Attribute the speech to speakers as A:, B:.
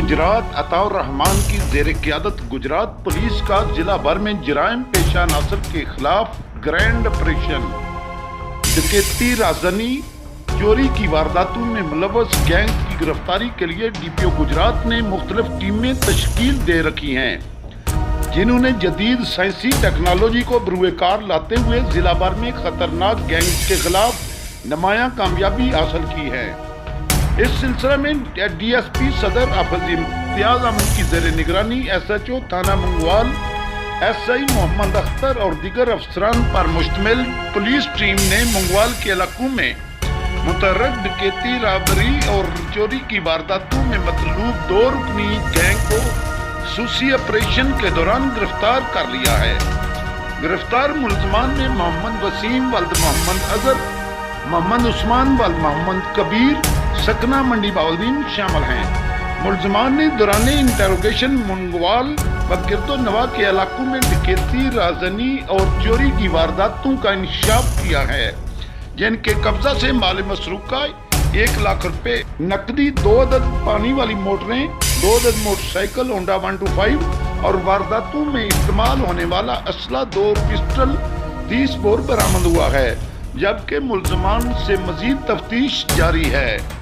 A: गुजरात अताउर रहमान की ज़ेर क़यादत गुजरात पुलिस का जिला भर में जराइम पेशा अनासर के खिलाफ ग्रैंड ऑपरेशन, डकैती, राजधानी चोरी की वारदातों में मुलव्वस गैंग की गिरफ्तारी के लिए DPO गुजरात ने मुख्तलिफ टीमें तश्कील दे रखी हैं, जिन्होंने जदीद साइंसी टेक्नोलॉजी को बरूएकार लाते हुए जिला भर में खतरनाक गैंग के खिलाफ नुमायां कामयाबी हासिल की है। इस सिलसिले में DSP सदर हाफिज इम्तियाज अहमद की ज़ेर निगरानी SHO थाना मंगवाल, SI मोहम्मद अख्तर और दीगर अफसरान पर मुश्तमिल पुलिस टीम ने मंगवाल के इलाकों में मुतहर्रिक डकैती, राबरी और चोरी की वारदातों में मतलूब 2 रुकनी गैंग को खसूसी ऑपरेशन के दौरान गिरफ्तार कर लिया है। गिरफ्तार मुलजमान में मोहम्मद वसीम वल्द मोहम्मद अजहर, मोहम्मद उस्मान वल्द मोहम्मद कबीर, सकना मंडी बाउद्दीन शामिल हैं। मुलजमान ने दौरान इंटेरोगेशन मंगवाल व गिरदो नवा के इलाकों में डकैती, राजनी और चोरी की वारदातों का इंकशाफ किया है, जिनके कब्जा से माल मसरूका 1 लाख रुपए, नकदी, 2 अदद पानी वाली मोटरें, 2 अदद मोटरसाइकिल होंडा 125 और वारदातों में इस्तेमाल होने वाला असला 2 पिस्टल 30 बोर बरामद हुआ है, जबकि मुलजमान से मजीद तफ्तीश जारी है।